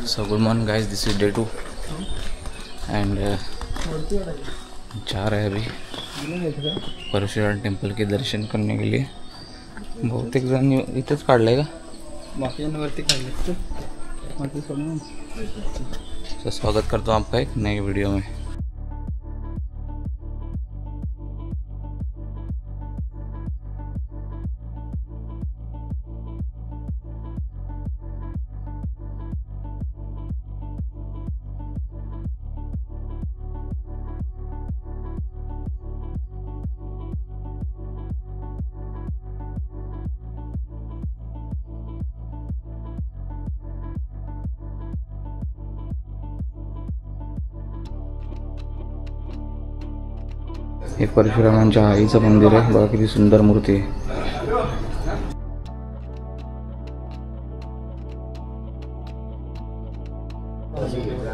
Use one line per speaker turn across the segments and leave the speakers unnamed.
So good morning guys, this is day 2 and जा रहे हैं अभी परशुराम टेम्पल के दर्शन करने के लिए। बहुतेक जण इथेच काढले का,
बाकीवरती काढले
तो स्वागत करता हूँ आपका एक नई वीडियो में। हे परशुरामांच्या आईचं मंदिर आहे, बघा किती सुंदर मूर्ती आहे।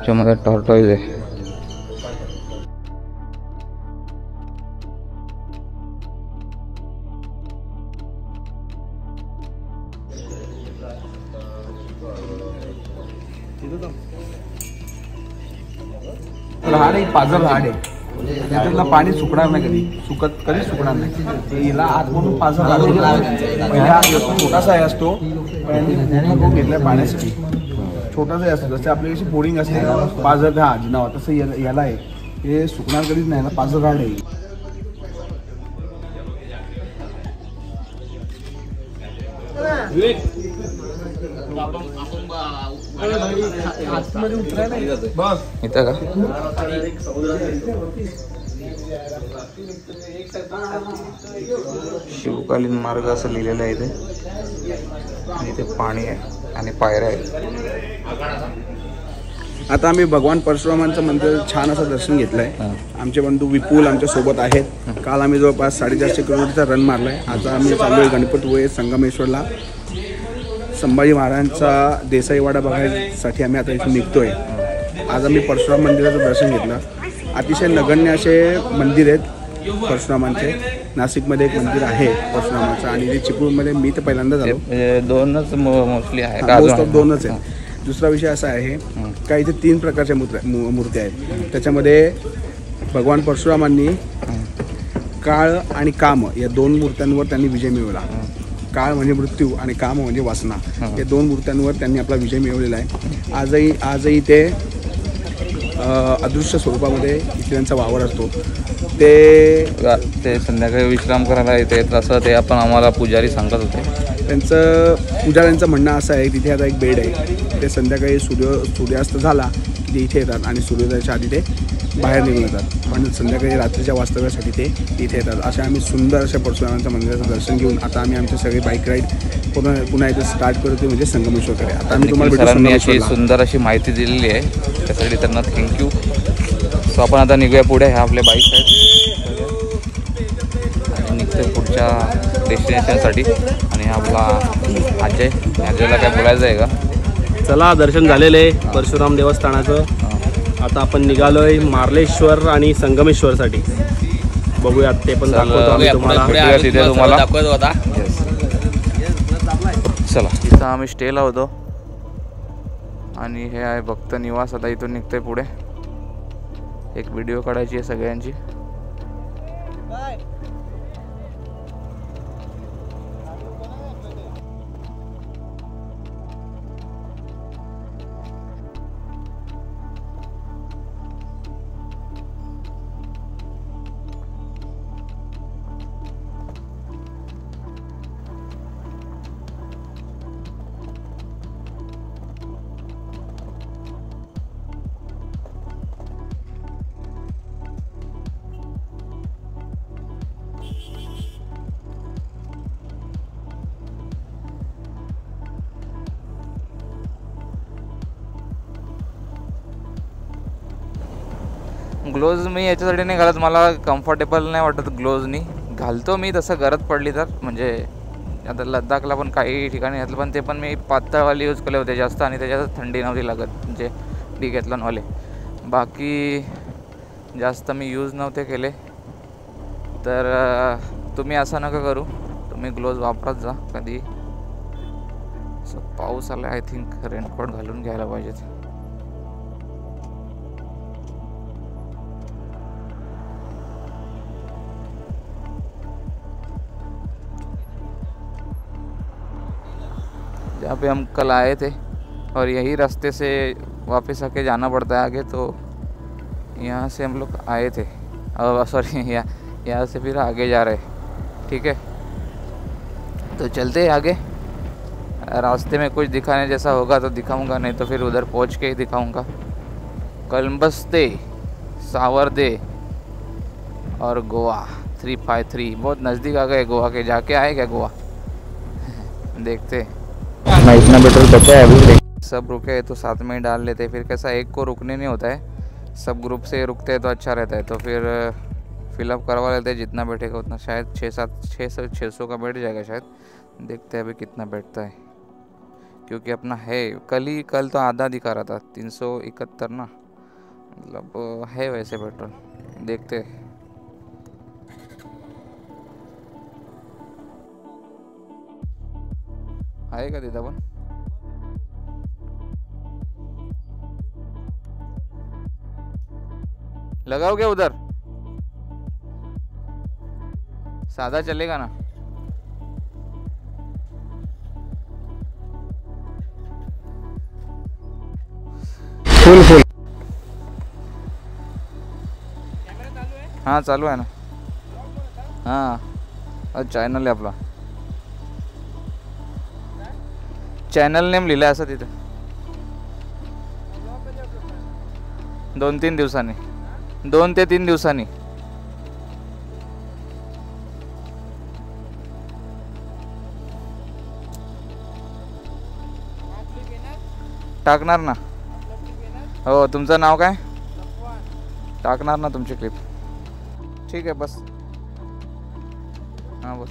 त्यामध्ये टॉर्टॉइज आहे।
लहान आहे, पाझर लहान आहे, त्यातला पाणी सुकणार नाही, कधी सुकणार नाही। हिला आत म्हणून पाझर छोटासा आहे असतो, घेतलाय पाण्यासाठी छोटासा असतो। जसे आपल्याकडे बोर्डिंग असते पाझर, हा जिनावा, तसं याला आहे, हे सुकणार कधीच नाही, पाझर राड आहे।
इथं का शिवकालीन मार्ग असं लिहिलेलं आहे इथे, आणि इथे पाणी आहे आणि पायऱ्या आहेत।
आता आम्ही भगवान परशुरामांचं मंदिर छान असं दर्शन घेतलंय। आमचे बंधू विपुल आमच्या सोबत आहेत। काल आम्ही जवळपास 450 किलोमीटरचा रन मारलाय। आता आम्ही चाललोय गणपतपुळे संगमेश्वरला, संभाजी महाराजांचा देसाईवाडा बघायसाठी आम्ही आता इथे निघतोय। आज आम्ही परशुराम मंदिराचं दर्शन घेतलं। अतिशय नगण्य असे मंदिर आहेत परशुरामांचे। नाशिकमध्ये एक मंदिर आहे परशुरामाचं, आणि इथे चिपळूणमध्ये मी तर पहिल्यांदा झालो।
दोनच मोस्टली आहे,
मोस्ट ऑफ दोनच आहेत। दुसरा विषय असा आहे का इथे 3 प्रकारच्या मूर्त्या आहेत। त्याच्यामध्ये भगवान परशुरामांनी काळ आणि काम या 2 मूर्त्यांवर त्यांनी विजय मिळवला। काळ म्हणजे मृत्यू आणि काम म्हणजे वासना, या 2 मूर्त्यांवर त्यांनी आपला विजय मिळवलेला आहे। आजही ते अदृश्य स्वरूपामध्ये इथे त्यांचा वावर असतो।
ते संध्याकाळी विश्राम करायला येते, तसं ते आपण आम्हाला पुजारी सांगत होते।
त्यांचं पुजाऱ्यांचं म्हणणं असं आहे, तिथे आता एक बेड आहे, ते संध्याकाळी सूर्यास्त झाला की ते इथे येतात आणि सूर्योदयाच्या आधी ते बाहेर निघून येतात, पण संध्याकाळी रात्रीच्या वास्तव्यासाठी ते इथे येतात। अशा आम्ही सुंदर अशा परशुरामांच्या मंदिराचं दर्शन घेऊन आता आम्ही आमची सगळी बाईक राईड पुन्हा इथे स्टार्ट करतो, म्हणजे संगमेश्वरकडे। आता आम्ही तुम्हाला
अशी सुंदर अशी माहिती दिलेली आहे, त्यासाठी त्यांना थँक्यू। सो आपण आता निघूया पुढे, ह्या आपले बाईक आहेत आणि निघतोय पुढच्या डेस्टिनेशनसाठी। आणि आपला अजयला काय बोलायचं आहे का?
चला, दर्शन झालेलं आहे परशुराम देवस्थानाचं। आता आपण निघालोय मार्लेश्वर आणि संगमेश्वरसाठी, बघूयात ते पण दाखवतो आम्ही तुम्हाला।
तिथे तुम्हाला दाखवतो आता। चला, इथं आम्ही स्टेला होतो आणि हे आहे भक्त निवास। आता इथून निघतोय पुढे, एक व्हिडिओ काढायची आहे सगळ्यांची। ग्लोव्ज मी याच्यासाठी नाही घालत, मला कम्फर्टेबल नाही वाटत ग्लोव्जनी। घालतो मी तसं गरज पडली तर, म्हणजे आता लद्दाखला पण काही ठिकाणी घातलं, पण ते पण मी पातळवाले यूज केले होते जास्त, आणि त्याच्यात थंडी नव्हती लागत, म्हणजे डिकॅथलॉनवाले। बाकी जास्त मी यूज नव्हते केले। तर तुम्ही असं नका करू, तुम्ही ग्लोव्ज वापरत जा कधी। सो पाऊस आला, आय थिंक रेनकोट घालून घ्यायला पाहिजेत. जहाँ पे हम कल आए थे और यही रास्ते से वापस आके जाना पड़ता है आगे, तो यहाँ से हम लोग आए थे और सॉरी यहाँ से फिर आगे जा रहे. ठीक है, तो चलते हैं आगे. रास्ते में कुछ दिखाने जैसा होगा तो दिखाऊंगा, नहीं तो फिर उधर पहुँच के ही दिखाऊंगा. कोलंबस दे, सावरदे और गोवा 353 बहुत नज़दीक आ गए गोवा के. जाके आए क्या गोवा? देखते.
मैं इतना पेट्रोल बचा है अभी.
सब रुके हैं तो साथ में ही डाल लेते हैं. फिर कैसा एक को रुकने नहीं होता है, सब ग्रुप से रुकते हैं तो अच्छा रहता है. तो फिर फिलअप करवा लेते हैं, जितना बैठेगा उतना. शायद 600 का बैठ जाएगा शायद. देखते हैं अभी कितना बैठता है, क्योंकि अपना है कल तो आधा दिखा रहा था 371 ना, मतलब है वैसे पेट्रोल. देखते हैं. आएगा दीदा बन. लगाओगे उधर? सादा चलेगा ना?
फुल.
हाँ चालू आहे ना. हां चॅनल आहे आपला. चॅनल नेम लिहिलं असं तिथं. 2-3 दिवसांनी, 2 ते 3 दिवसांनी. टाकणार ना. हो, तुमचं नाव काय? टाकणार ना तुमची क्लिप. ठीक आहे बस. हां बस.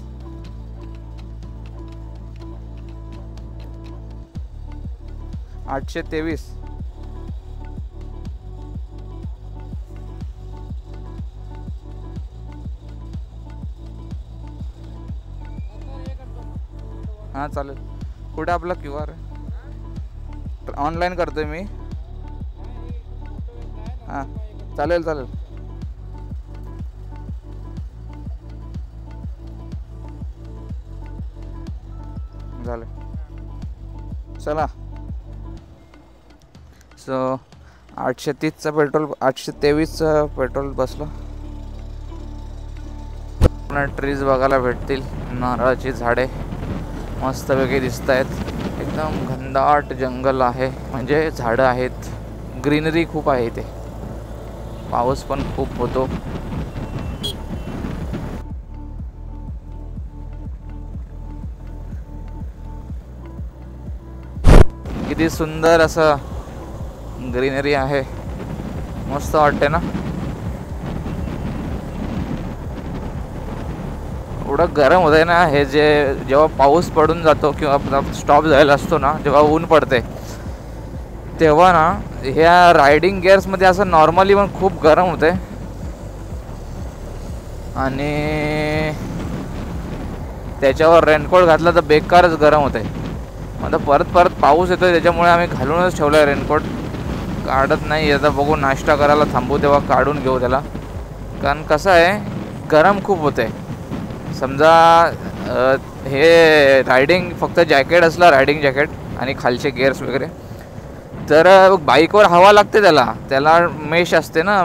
$823. हां चालेल. कुठे आपला QR आहे? ऑनलाईन करतोय मी. हां चालेल. झालं चला. सो 830चं पेट्रोल, 823चं पेट्रोल बसलं. पूर्ण ट्रीज बघायला भेटतील. नारळाची झाडे मस्तपैकी दिसत आहेत. एकदम घनदाट जंगल आहे, म्हणजे झाडं आहेत, ग्रीनरी खूप आहे इथे. पाऊस पण खूप होतो. किती सुंदर असं ग्रीनरी आहे, मस्त वाटते ना. एवढं गरम होत आहे ना. हे जेव्हा पाऊस पडून जातो किंवा स्टॉप झालेला असतो ना, जेव्हा ऊन पडते तेव्हा ना ह्या रायडिंग गिअर्समध्ये असं नॉर्मली पण खूप गरम होते. आणि त्याच्यावर रेनकोट घातला तर बेकारच गरम होते. आता परत पाऊस येतो, त्याच्यामुळे आम्ही घालूनच ठेवलं आहे रेनकोट. काढत नाही. आता बघू, नाश्ता करायला थांबू तेव्हा काढून घेऊ त्याला. कारण कसं आहे, गरम खूप होते. समजा हे रायडिंग फक्त जॅकेट असलं, रायडिंग जॅकेट आणि खालचे गिअर्स वगैरे, तर बाईकवर हवा लागते. त्याला मेश असते ना,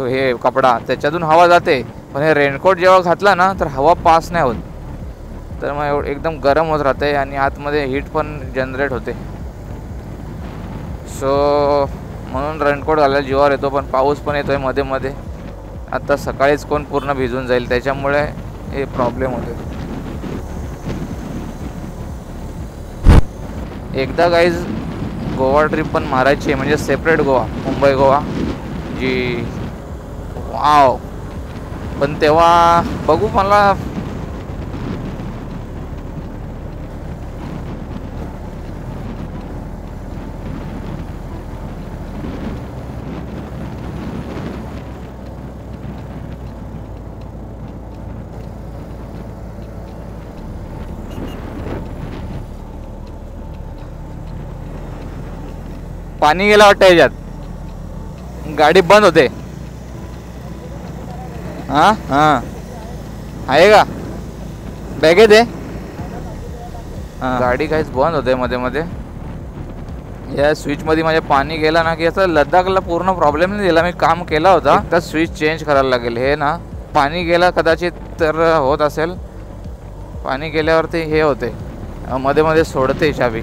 हे कपडा, त्याच्यातून हवा जाते. पण हे रेनकोट जेव्हा घातला ना तर हवा पास नाही होत. तर मग एकदम गरम होत राहते आणि आतमध्ये हीट पण जनरेट होते. सो म्हणून रेनकोट घालायला जीवावर येतो. पण पाऊस पण येतो आहे मध्ये मध्ये. आता सकाळीच कोण पूर्ण भिजून जाईल, त्याच्यामुळे हे प्रॉब्लेम होते. एकदा गाईज गोवा ट्रिप पण मारायची आहे, म्हणजे सेपरेट गोवा, मुंबई गोवा जी. वाव. पण तेव्हा बघू. मला पाणी गेलं वाटतं ह्याच्यात, गाडी बंद होते. हां हां आहे का बॅगेत आहे. हां गाडी काहीच बंद होते मध्ये मध्ये. या स्विचमध्ये माझ्या पाणी गेला ना की असं लद्दाखला पूर्ण प्रॉब्लेम नाही दिला. मी काम केला होता तर स्विच चेंज करायला लागेल. हे ना पाणी गेला कदाचित तर होत असेल. पाणी गेल्यावरती हे होते मध्ये मध्ये सोडते चावी.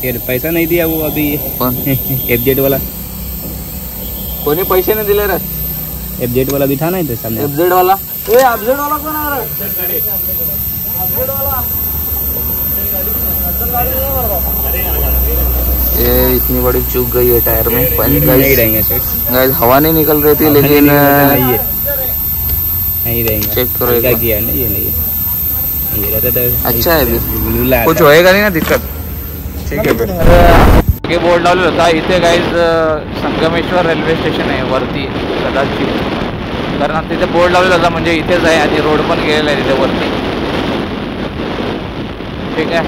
ये पैसा नहीं दिया वो अभी FZ वाला.
कोणी पैसे नाही दिले रे.
FZ वाला भी था ना इधर सामने.
FZ वाला FZ वाला कोण आहे रे. FZ वाला ये इतनी बड़ी चूक गई है टायर में.
नहीं रहेंगे
गाइस हवा नहीं निकल रही थी लेकिन
नहीं रहेंगे.
चेक करो
क्या किया है ना ये नहीं है. ये रहता था
अच्छा है.
है
कुछ होएगा नहीं ना दिक्कत. ठीक है फिर बोर्ड लावलेला होता इथे गाईज. संगमेश्वर रेल्वे स्टेशन आहे वरती कदाचित, कारण तिथे बोर्ड लावलेला होता म्हणजे इथेच आहे आणि रोड पण गेलेला आहे तिथे वरती. ठीक आहे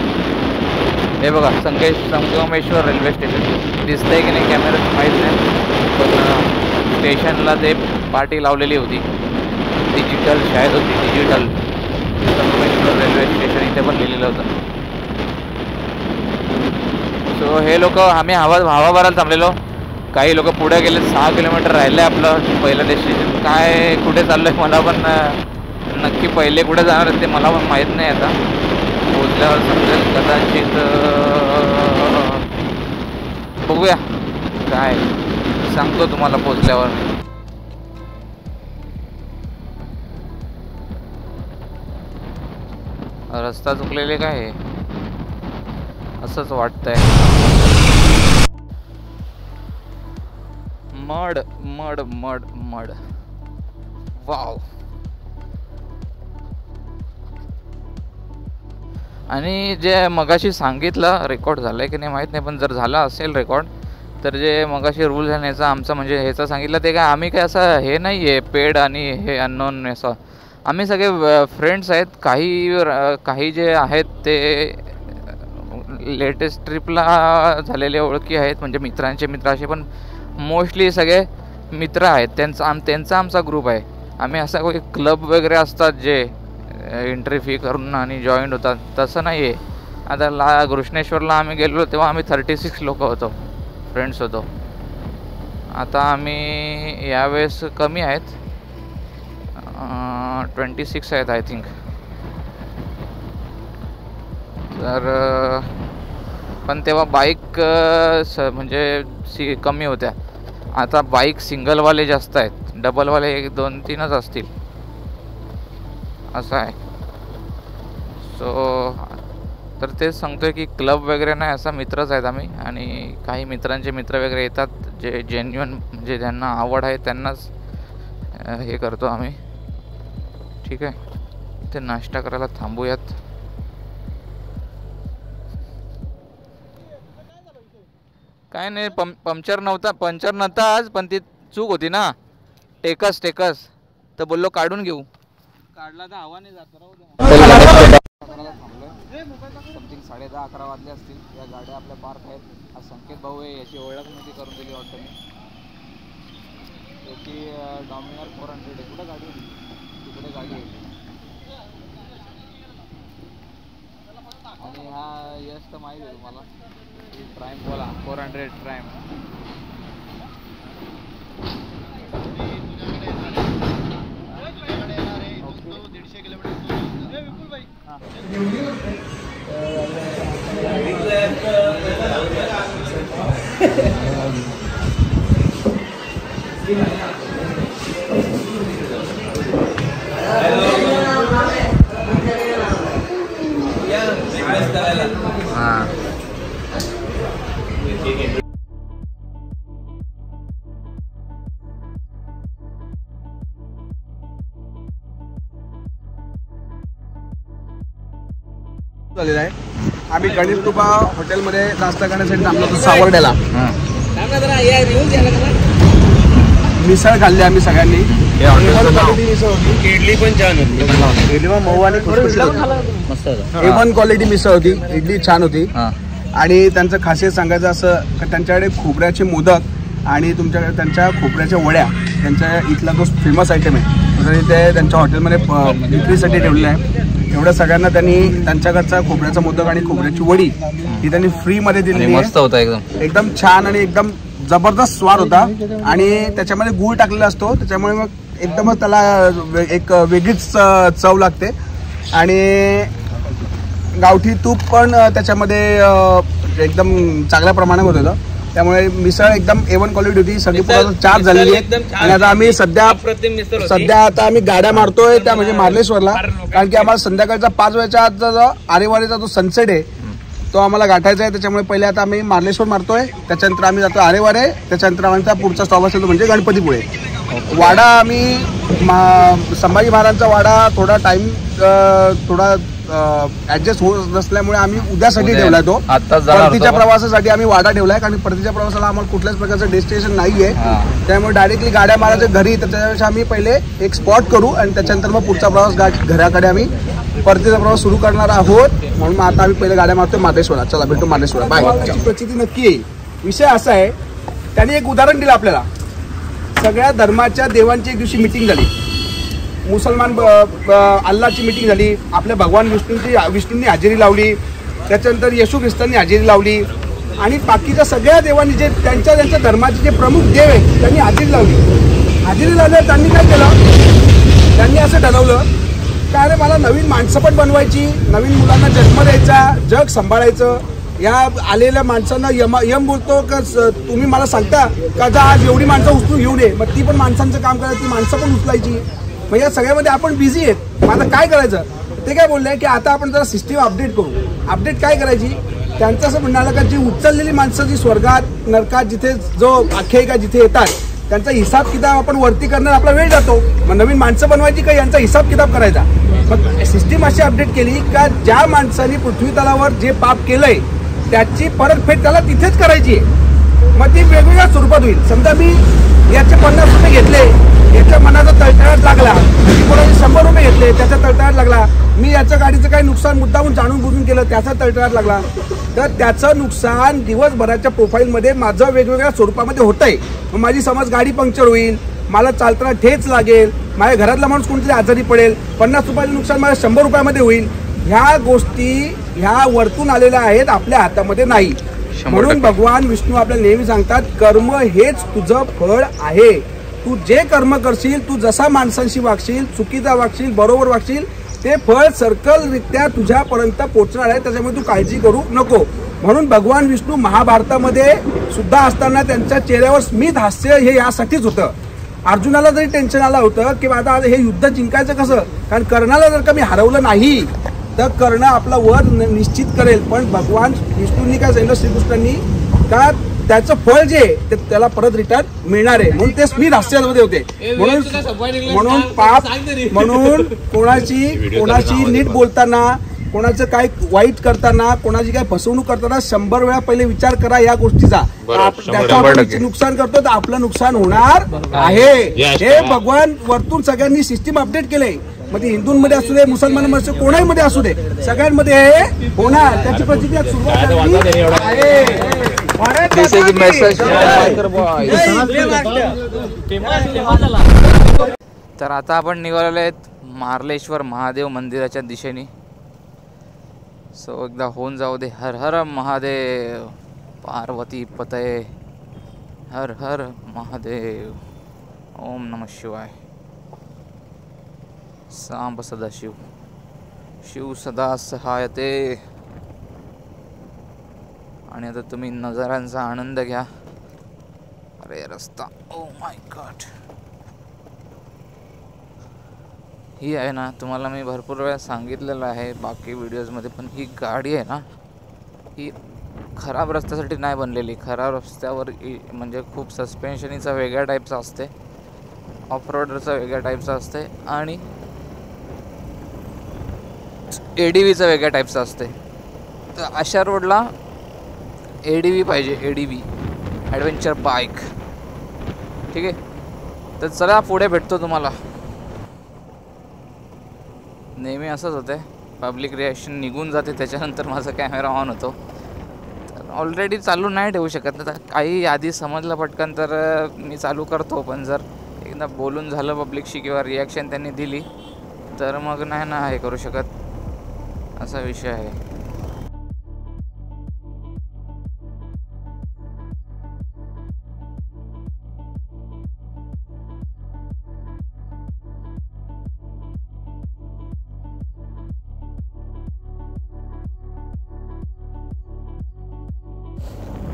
हे बघा संगमेश्वर रेल्वे स्टेशन दिसतंय की नाही कॅमेऱ्यात माहीत नाही, पण स्टेशनला ते पाटी लावलेली होती डिजिटल, शायद होती डिजिटल संगमेश्वर रेल्वे स्टेशन इथे पण लिहिलेलं होतं. सो हे लोक आम्ही हवा भरायला थांबलेलो. काही लोक पुढे गेले. 6 किलोमीटर राहिलं आहे आपलं पहिलं डेस्टिनेशन. काय कुठे चाललं आहे मला पण नक्की पहिले कुठे जाणार आहे ते मला पण माहीत नाही. आता पोचल्यावर समजेल कदाचित. बघूया काय सांगतो तुम्हाला पोचल्यावर. रस्ता चुकलेले काय आहे असंच वाटतंय. Mud mud mud mud wow. आणि जे मगाशी सांगितलं रेकॉर्ड झालं आहे की नाही माहीत नाही, पण जर झाला असेल रेकॉर्ड तर जे मगाशी रूल आहे ह्याचा आमचा म्हणजे ह्याचा सांगितलं ते काय आम्ही काय असं हे नाही आहे पेड आणि हे अननोन असं. आम्ही सगळे फ्रेंड्स आहेत. काही जे आहेत ते लेटेस्ट ट्रिपला झालेले ओळखी आहेत म्हणजे मित्रांचे मित्र असे, पण मोस्टली सगळे मित्र आहेत. त्यांचा आमचा ग्रुप आहे. आम्ही असा काही क्लब वगैरे असतात जे एंट्री फी करून आणि जॉईंट होतात तसं नाही आहे. आता घृष्णेश्वरला आम्ही गेलो तेव्हा आम्ही 36 लोक होतो, फ्रेंड्स होतो. आता आम्ही यावेळेस कमी आहेत, 26 आहेत आय थिंक. तर पण तेव्हा बाईक म्हणजे कमी होत्या. आता बाईक सिंगलवाले जास्त आहेत, डबलवाले 1-2-3च असतील असं आहे. सो तर तेच सांगतोय की क्लब वगैरे नाही, असा मित्रच आहेत आम्ही. आणि काही मित्रांचे मित्र वगैरे येतात जे जेन्युइन म्हणजे ज्यांना आवड आहे त्यांनाच हे करतो आम्ही. ठीक आहे इथे नाश्ता करायला थांबूयात. काय नाही पंक्चर नव्हता आज, पण ती चूक होती ना. टेकस तर बोललो काढून घेऊ. काढला तर हवा नाही जात. करायला थांबलोय. समथिंग 10:30-11 वाजले असतील. या गाड्या आपल्या पार्क आहेत. हा संकेत भाऊ आहे, याची ओळख मध्ये करून दिली वाटतं मी. याची डॉमिनर 400 आहे. कुठं गाडी आहे? तिकडे गाडी आहे. आणि हा यश तर माहीत आहे तुम्हाला, ट्राइम बोला 400 ट्राइम.
झालेला आहे. आम्ही गणेश कृपा हॉटेलमध्ये नाश्ता करण्यासाठी थांबलो होतो सावर्ड्याला. मिसळ खाल्ली आम्ही सगळ्यांनी.
इडली पण छान होती.
इडली मग मऊ आणि खुसखुशीत होती. A1 क्वालिटी मिसळ होती. इडली छान होती. आणि त्यांचं खासियत सांगायचं असं की त्यांच्याकडे खोबऱ्याचे मोदक आणि तुमच्याकडे त्यांच्या खोबऱ्याच्या वड्या त्यांच्या इथला जो फेमस आयटम आहे तरी ते त्यांच्या हॉटेलमध्ये विक्रीसाठी ठेवलेलं आहे. एवढं सगळ्यांना त्यांनी त्यांच्याकडचा खोबऱ्याचा मोदक आणि खोबऱ्याची वडी ही त्यांनी फ्रीमध्ये दिलेली आहे.
मस्त होता
एकदम छान आणि एकदम जबरदस्त स्वाद होता. आणि त्याच्यामध्ये गूळ टाकलेला असतो त्याच्यामुळे मग एकदमच त्याला एक वेगळीच चव लागते. आणि गावठी तूप पण त्याच्यामध्ये एकदम चांगल्या प्रमाणात होत होतं. त्यामुळे मिसळ एकदम A1 क्वालिटी होती. सगळी पूर्ण चार्ज झालेली आहे. आणि आता आम्ही सध्या आता आम्ही गाड्या मारतोय त्या म्हणजे मार्लेश्वरला, कारण की आम्हाला संध्याकाळचा 5 वाजच्या आतचा आरेवारीचा जो सनसेट आहे तो आम्हाला गाठायचा आहे. त्याच्यामुळे पहिले आता आम्ही मार्लेश्वर मारतोय, त्याच्यानंतर आम्ही जातो आरेवारे, त्याच्यानंतर आमचा पुढचा स्टॉप असेल तो म्हणजे गणपतीपुळे. वाडा आम्ही संभाजी महाराजांचा वाडा थोडा टाइम थोडा ऍडजस्ट होत नसल्यामुळे आम्ही उद्यासाठी ठेवलाय. तो परतीच्या प्रवासासाठी आम्ही वाडा ठेवलाय, कारण परतीच्या प्रवासाला आम्हाला कुठल्याच प्रकारचं डेस्टिनेशन नाहीये. त्यामुळे डायरेक्टली गाड्या मारायच्या घरी, त्याच्यापेक्षा आम्ही पहिले एक स्पॉट करू आणि त्याच्यानंतर मग पुढचा प्रवास घराकडे आम्ही परतीचा प्रवास सुरू करणार आहोत. म्हणून आता आम्ही पहिले गाड्या मारतोय मार्लेश्वरला. चला भेटू मार्लेश्वरला. बाय. प्रचिती नक्की येईल. विषय असा आहे, त्यांनी एक उदाहरण दिलं आपल्याला. सगळ्या धर्माच्या देवांची एक दिवशी मिटिंग झाली. मुसलमान अल्लाची मिटिंग झाली, आपल्या भगवान विष्णूंनी हजेरी लावली, त्याच्यानंतर येशू ख्रिस्तांनी हजेरी लावली आणि बाकीच्या सगळ्या देवांनी जे त्यांच्या धर्माचे जे प्रमुख देव आहेत त्यांनी हजेरी लावली. हजेरी लावल्यावर त्यांनी काय केलं, त्यांनी असं ठरवलं का अरे मला नवीन माणसं पण बनवायची, नवीन मुलांना जन्म द्यायचा, जग सांभाळायचं. या आलेल्या माणसांना यम बोलतो का तुम्ही मला सांगता का जा आज एवढी माणसं उचलून घेऊन ये. मग ती पण माणसांचं काम करायचं, ती माणसं पण उचलायची. मग या सगळ्यामध्ये आपण बिझी आहेत. मग आता काय करायचं, ते काय बोलले की आता आपण जरा सिस्टीम अपडेट करू. अपडेट काय करायची, त्यांचं असं म्हणणं आलं का जी उचललेली माणसं जी स्वर्गात नरकात जिथे जो आख्यायिका जिथे येतात त्यांचा हिसाब किताब आपण वरती करणार आपला वेळ जातो. मग नवीन माणसं बनवायची का यांचा हिसाब किताब करायचा. मग सिस्टीम अशी अपडेट केली का ज्या माणसाने पृथ्वी तलावर जे पाप केलंय त्याची परतफेड त्याला तिथेच करायची आहे. मग ती वेगवेगळ्या स्वरूपात होईल. समजा मी याचे 50 रुपये घेतले, याच्या मनाचा तळतळाट लागला, कोणाचे 100 रुपये घेतले त्याचा तळतळाट लागला, मी याच्या गाडीचं काही नुकसान मुद्दामून जाणून बुजून केलं त्याचा तळतळाट लागला, तर त्याचं नुकसान दिवसभराच्या प्रोफाईलमध्ये माझं वेगवेगळ्या स्वरूपामध्ये होत आहे. मग माझी समज गाडी पंक्चर होईल, मला चालताना ठेच लागेल, माझ्या घरातला माणूस कोणतरी आजारी पडेल, 50 रुपयाचं नुकसान मला 100 रुपयामध्ये होईल. ह्या गोष्टी ह्या वरतून आलेल्या आहेत, आपल्या हातामध्ये नाही. म्हणून भगवान विष्णू आपल्याला नेहमी सांगतात कर्म हेच तुझं फळ आहे. तू जे कर्म करशील, तू जसा माणसांशी वागशील, चुकीचा वागशील, बरोबर वागशील, ते फळ सर्कलरित्या तुझ्यापर्यंत पोहोचणार आहे. त्याच्यामुळे तू काळजी करू नको. म्हणून भगवान विष्णू महाभारतामध्ये सुद्धा असताना त्यांच्या चेहऱ्यावर स्मित हास्य हे यासाठीच होतं. अर्जुनाला जरी टेन्शन आलं होतं की आता हे युद्ध जिंकायचं कसं, कारण कर्णाला जर का मी हरवलं नाही तर कर्ण आपला वर निश्चित करेल. पण भगवान विष्णूंनी काय सांगितलं श्रीकृष्णांनी का त्याचं फळ जे ते त्याला परत रिटर्न मिळणार आहे. म्हणून ते स्मित हास्यामध्ये होते. म्हणून पाप म्हणून कोणाची नीट बोलताना, कोणाचं काय वाईट करताना, कोणाची काय फसवणूक करताना 100 वेळा पहिले विचार करा या गोष्टीचा. त्याचं आपण नुकसान करतो तर आपलं नुकसान होणार आहे. हे भगवान वरतून सगळ्यांनी सिस्टीम अपडेट केले. मग ती हिंदूंमध्ये असू दे, मुसलमानांमध्ये असू दे, कोणामध्ये असू दे, सगळ्यांमध्ये हे होणार. त्याची प्रचिती आज सुरुवात झाली आहे. भारत
दिस इज
माता की
मेसेज
जय.
तर आता आपण निघालेलो आहेत मार्लेश्वर महादेव मंदिराच्या दिशेने. सो एकदा होऊन जाऊ दे. हर हर महादेव, पार्वती पतये, हर हर महादेव, ओम नमः शिवाय, सांब सदा शिव, शिव सदा सहायते. आणि आता तुम्ही नजाऱ्यांचा आनंद घ्या. अरे रस्ता, ओ माय गॉड. ही आहे ना, तुम्हाला मी भरपूर वेळा सांगितलेलं आहे बाकी व्हिडिओजमध्ये, पण ही गाडी आहे ना, ही खराब रस्त्यासाठी नाही बनलेली. खराब रस्त्यावर म्हणजे खूप सस्पेन्शनीचा वेगळ्या टाईपचा असते, ऑफ रोडरचा वेगळ्या टाईपचा असते, आणि ADVचा वेगळ्या टाईपचा असते. तर अशा रोडला ADV पाहिजे, ADV ॲडव्हेंचर बाईक. ठीक आहे, तर चला पुढे भेटतो तुम्हाला. नेहमी असंच होते, पब्लिक रिॲक्शन निघून जाते, त्याच्यानंतर माझा कॅमेरा ऑन होतो. तर ऑलरेडी चालू नाही ठेवू शकत ना, तर काही आधी समजलं पटकन तर मी चालू करतो. पण जर एकदा बोलून झालं पब्लिकशी किंवा रिॲक्शन त्यांनी दिली तर मग नाही ना हे करू शकत, असा विषय आहे.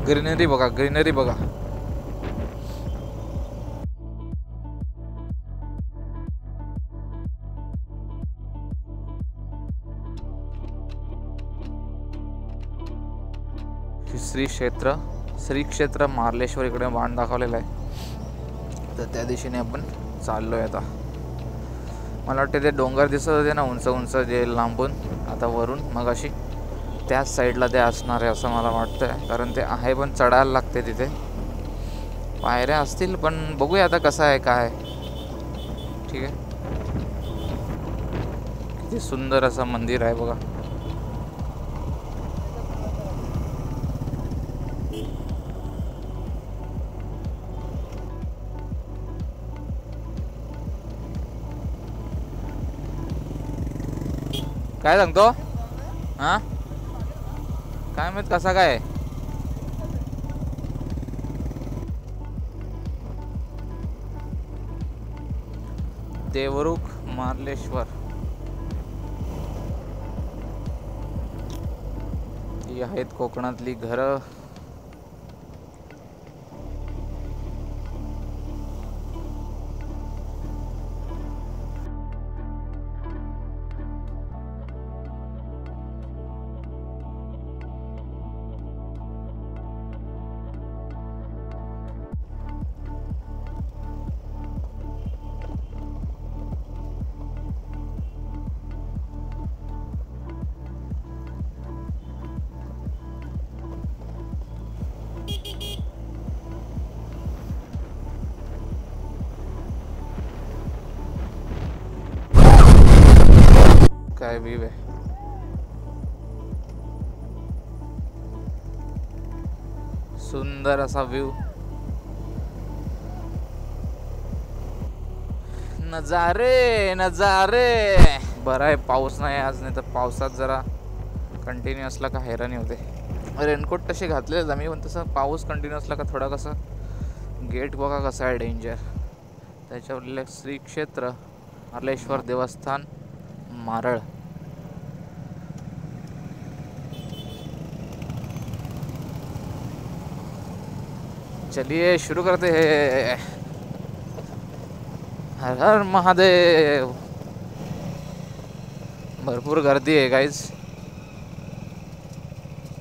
ग्रीनरी बघा, ग्रीनरी बघा. श्री क्षेत्र मार्लेश्वर इकडे बाण दाखवलेलं आहे. तर त्या दिशेने आपण चाललो आहे आता. मला वाटतं ते डोंगर दिसत होते ना उंच उंच, जे लांबून आता वरून मग अशी त्याच साईडला ते असणार आहे असं मला वाटतं आहे. कारण ते आहे पण चढायला लागते, तिथे पायऱ्या असतील, पण बघूया आता कसं आहे काय. ठीक आहे, किती सुंदर असं मंदिर आहे बघा. काय सांगतो हां, काय माहित कसा काय. देवरुख मार्लेश्वर ही आहेत कोकणातली घरं. काय व्ह्यू आहे, सुंदर असा व्ह्यू. नजारे नजारे. बरं आहे पाऊस नाही आज, नाही तर पावसात जरा कंटिन्यू असला का हैराणी होते. रेनकोट तसे घातलेच आम्ही, पण तसं पाऊस कंटिन्यू असला का थोडा कसं गेट बघा कसं आहे डेंजर. त्याच्यावर श्री क्षेत्र मार्लेश्वर देवस्थान मारळ. चलिए शुरू करते हैं. हर हर महादेव. भरपूर गर्दी आहे गाइज,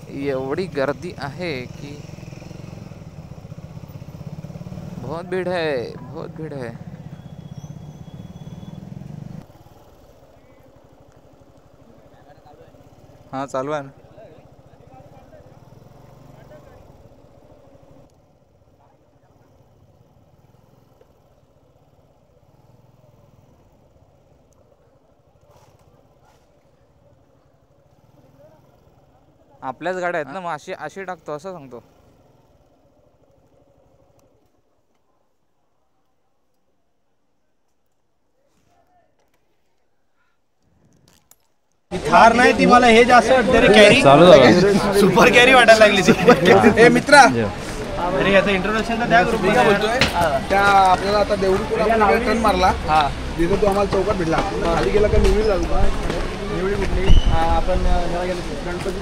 एवढी गर्दी आहे की बहुत भीड़ है, बहुत भीड़ है. हाँ चालू आहे ना. आपल्याच गाड्या आहेत ना, मग अशी अशी टाकतो असं सांगतो.
थार नाही ती मला हे जास्त कॅरी सुपर कॅरी वाटायला लागली ती.
ए मित्रा,
अरे याचं इंट्रोडक्शन तर द्या ग्रुप.
त्या आपल्याला आता देवळीपुरा टर्न मारला, तिथं तू आम्हाला चौकात भेटला. खाली गेला का निवडी लागू का? निवडी कुठली? आपण गणपती